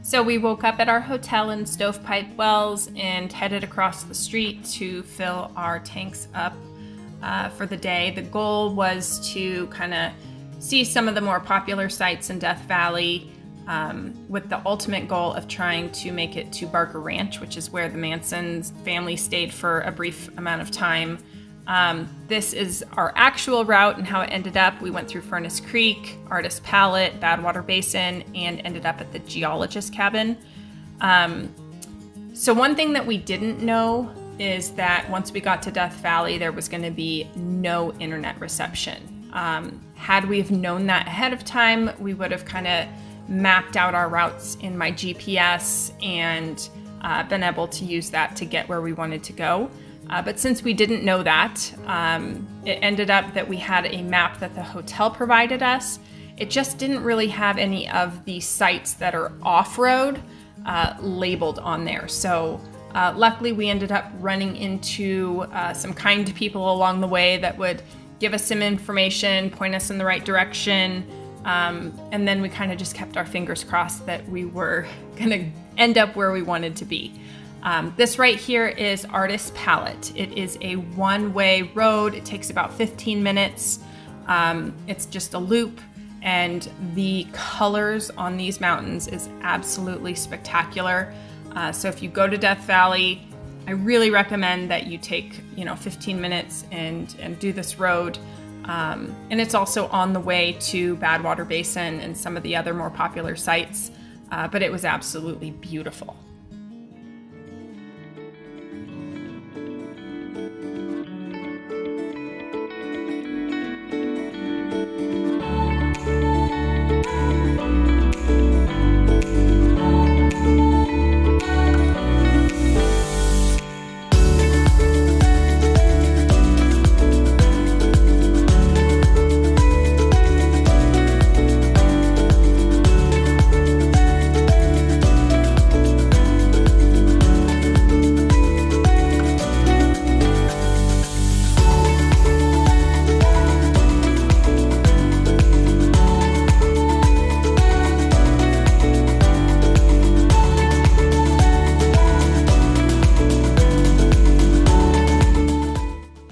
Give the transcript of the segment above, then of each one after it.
So we woke up at our hotel in Stovepipe Wells and headed across the street to fill our tanks up for the day. The goal was to kind of see some of the more popular sites in Death Valley, with the ultimate goal of trying to make it to Barker Ranch, which is where the Manson family stayed for a brief amount of time. This is our actual route and how it ended up. We went through Furnace Creek, Artist Palette, Badwater Basin, and ended up at the Geologist Cabin. So one thing that we didn't know is that once we got to Death Valley, there was going to be no internet reception. Had we have known that ahead of time, we would have kind of mapped out our routes in my GPS and been able to use that to get where we wanted to go. But since we didn't know that, it ended up that we had a map that the hotel provided us. It just didn't really have any of the sites that are off-road labeled on there. So luckily we ended up running into some kind people along the way that would give us some information, point us in the right direction, and then we kind of just kept our fingers crossed that we were gonna end up where we wanted to be. This right here is Artist Palette. It is a one-way road. It takes about 15 minutes. It's just a loop, and the colors on these mountains is absolutely spectacular. So if you go to Death Valley, I really recommend that you take 15 minutes and do this road. And it's also on the way to Badwater Basin and some of the other more popular sites, but it was absolutely beautiful.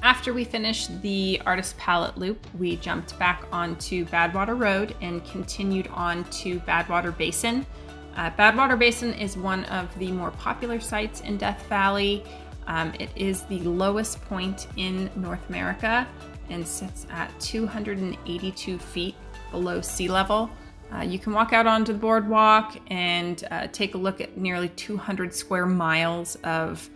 After we finished the Artist Palette loop, we jumped back onto Badwater Road and continued on to Badwater Basin. Badwater Basin is one of the more popular sites in Death Valley. It is the lowest point in North America and sits at 282 feet below sea level. You can walk out onto the boardwalk and take a look at nearly 200 square miles of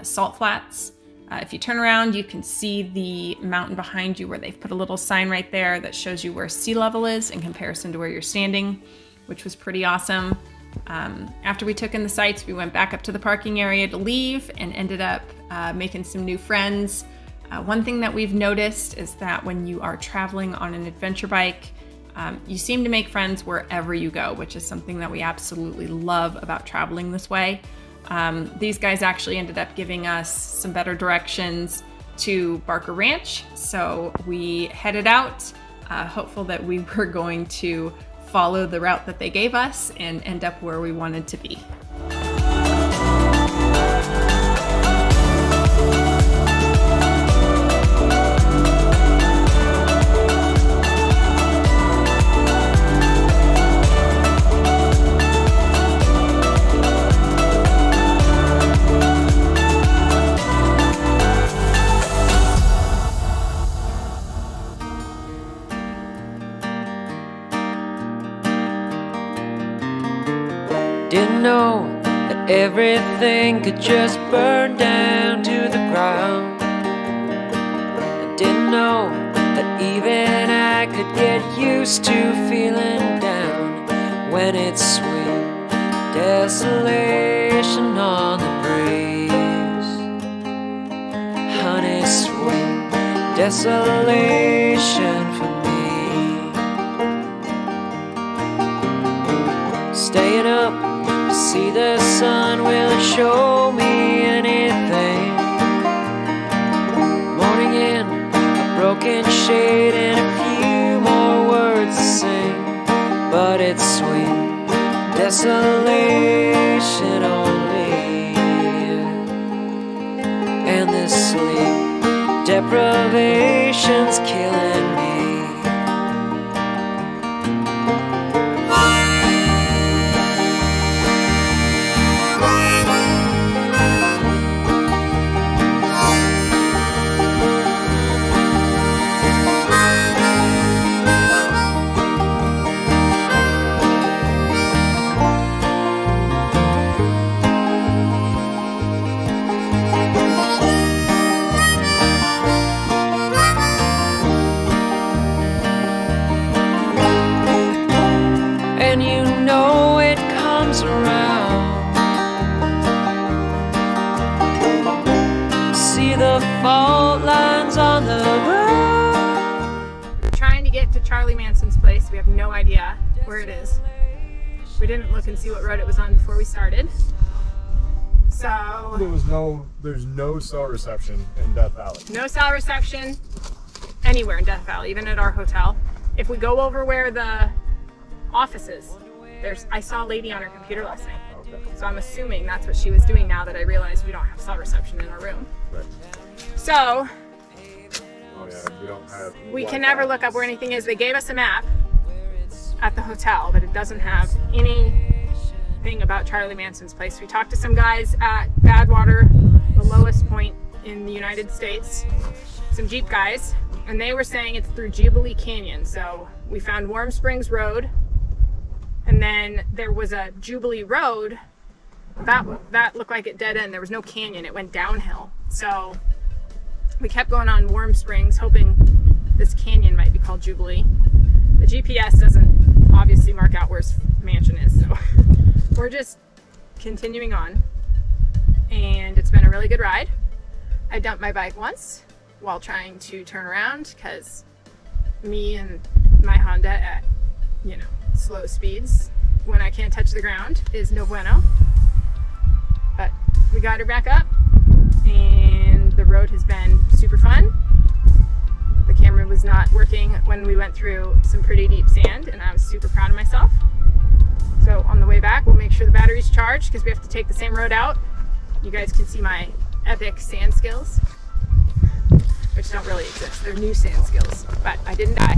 salt flats. If you turn around, you can see the mountain behind you where they've put a little sign right there that shows you where sea level is in comparison to where you're standing, which was pretty awesome. After we took in the sights, we went back up to the parking area to leave and ended up making some new friends. One thing that we've noticed is that when you are traveling on an adventure bike, you seem to make friends wherever you go, which is something that we absolutely love about traveling this way. These guys actually ended up giving us some better directions to Barker Ranch, so we headed out, hopeful that we were going to follow the route that they gave us and end up where we wanted to be. Didn't know that everything could just burn down to the ground. I didn't know that even I could get used to feeling down when it's sweet desolation on the breeze. desolation for me. Staying up to see the sun, will it show me anything? Morning in a broken shade and a few more words to sing, but it's sweet desolation only. And this sleep deprivation's killing me. And you know it comes around. See the fault lines on the ground. We're trying to get to Charlie Manson's place. We have no idea where it is. We didn't look and see what road it was on before we started. So there's no cell reception in Death Valley. No cell reception anywhere in Death Valley, even at our hotel. If we go over where the offices, I saw a lady on her computer last night. Okay. So I'm assuming that's what she was doing now that I realized we don't have cell reception in our room. Right. So Oh yeah, we don't have. we can never look up where anything is. They gave us a map at the hotel, but it doesn't have anything about Charlie Manson's place. We talked to some guys at Badwater, the lowest point in the United States, some Jeep guys, and they were saying it's through Jubilee Canyon. So we found Warm Springs Road, and then there was a Jubilee Road that looked like it dead end. There was no canyon, it went downhill. So we kept going on Warm Springs, hoping this canyon might be called Jubilee. The GPS doesn't obviously mark out where his mansion is, so we're just continuing on, and it's been a really good ride. I dumped my bike once while trying to turn around, because me and my Honda at, you know, slow speeds when I can't touch the ground is no bueno. But we got her back up, and the road has been super fun. The camera was not working when we went through some pretty deep sand, and I was super proud of myself. So on the way back, we'll make sure the battery's charged, because we have to take the same road out. You guys can see my epic sand skills, which don't really exist. They're new sand skills, but I didn't die.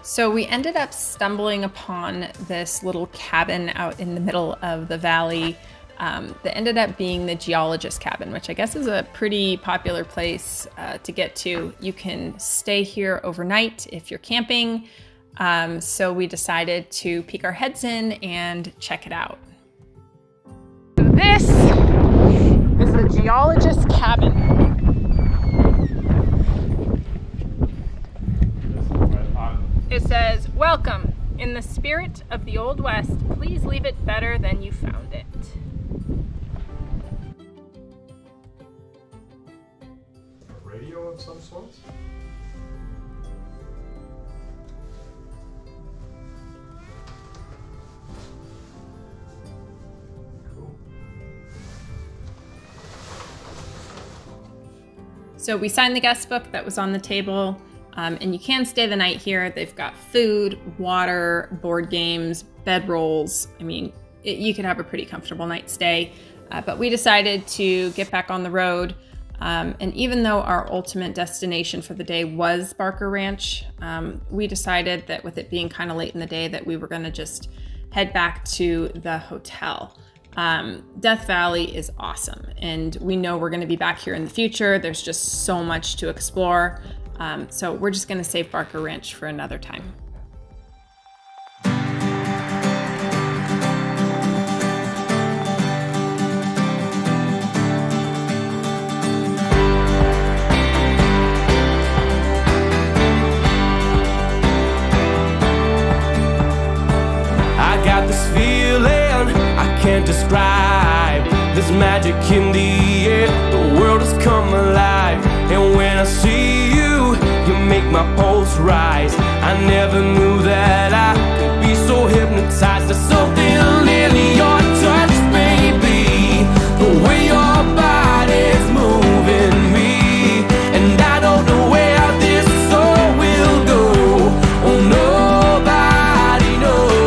So we ended up stumbling upon this little cabin out in the middle of the valley that ended up being the Geologist Cabin, which I guess is a pretty popular place to get to. You can stay here overnight if you're camping. So we decided to peek our heads in and check it out. This is the Geologist Cabin. It says, "Welcome. In the spirit of the Old West, please leave it better than you found it." A radio of some sort? Cool. So we signed the guest book that was on the table. And you can stay the night here. They've got food, water, board games, bedrolls. I mean, you could have a pretty comfortable night stay. But we decided to get back on the road. And even though our ultimate destination for the day was Barker Ranch, we decided that with it being kind of late in the day that we were going to just head back to the hotel. Death Valley is awesome, and we know we're going to be back here in the future. There's just so much to explore. So we're just going to save Barker Ranch for another time. Can't describe this magic in the air. The world has come alive, and when I see you, you make my pulse rise. I never knew that I could be so hypnotized. There's something in your touch, baby, the way your body's moving me, and I don't know where this soul will go. Oh, nobody knows.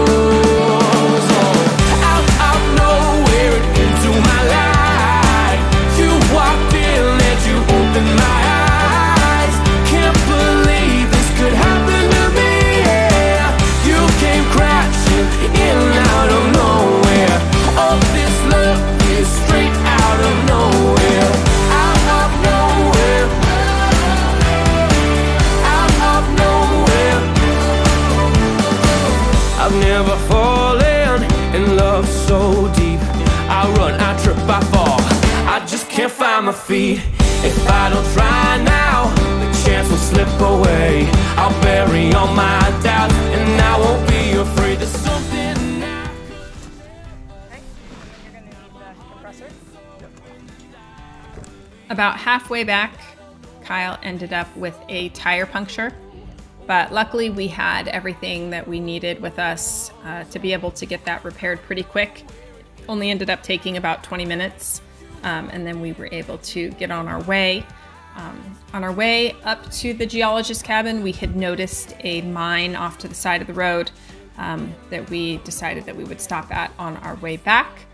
Can't find my feet. If I don't try now, the chance will slip away. I'll bury all my doubts, and I won't be afraid. There's something now. Okay, you're gonna need the compressor. About halfway back, Kyle ended up with a tire puncture, but luckily we had everything that we needed with us to be able to get that repaired pretty quick. Only ended up taking about 20 minutes. And then we were able to get on our way. On our way up to the Geologist Cabin, we had noticed a mine off to the side of the road that we decided that we would stop at on our way back.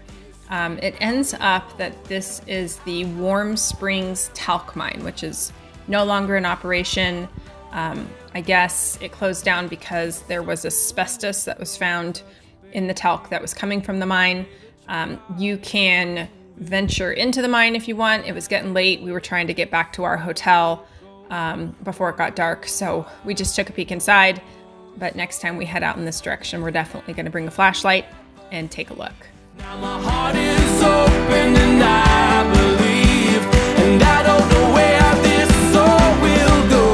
It ends up that this is the Warm Springs talc mine, which is no longer in operation. I guess it closed down because there was asbestos that was found in the talc that was coming from the mine. You can venture into the mine if you want. It was getting late. We were trying to get back to our hotel before it got dark, so we just took a peek inside. But next time we head out in this direction, we're definitely going to bring a flashlight and take a look. Now my heart is open and I believe, and I don't know where this soul will go.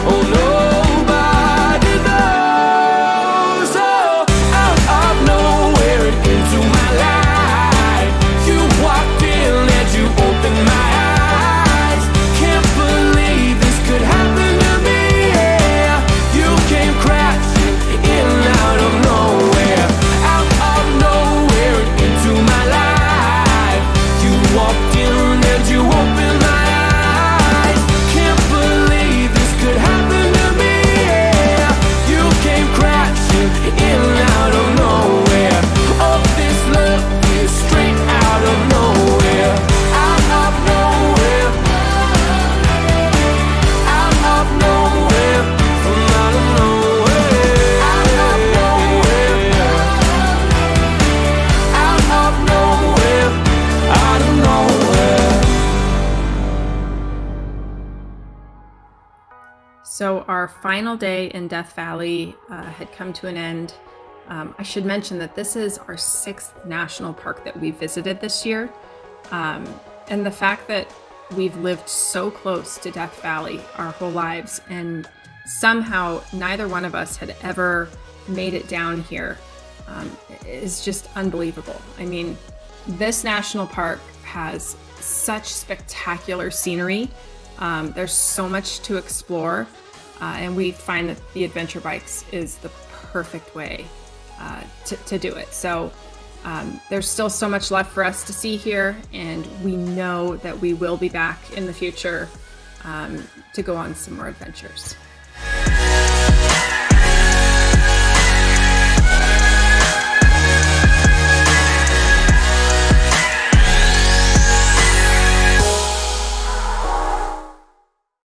Oh, nobody knows. Oh, out of nowhere and into my life, you walked in and you opened my eyes. Can't believe this could happen to me. Yeah, you came crashing in out of nowhere, out of nowhere into my life. You walked in and you opened my eyes. Can't believe this could happen to me. Yeah, you came crashing in out of nowhere. Oh, this love is straight out of nowhere, out of nowhere, out of nowhere, from out of nowhere, out of nowhere, out of nowhere, out of nowhere. So our final day in Death Valley had come to an end. I should mention that this is our 6th national park that we visited this year. And the fact that we've lived so close to Death Valley our whole lives, and somehow neither one of us had ever made it down here is just unbelievable. I mean, this national park has such spectacular scenery. There's so much to explore, and we find that the adventure bikes is the perfect way to do it. So there's still so much left for us to see here, and we know that we will be back in the future to go on some more adventures.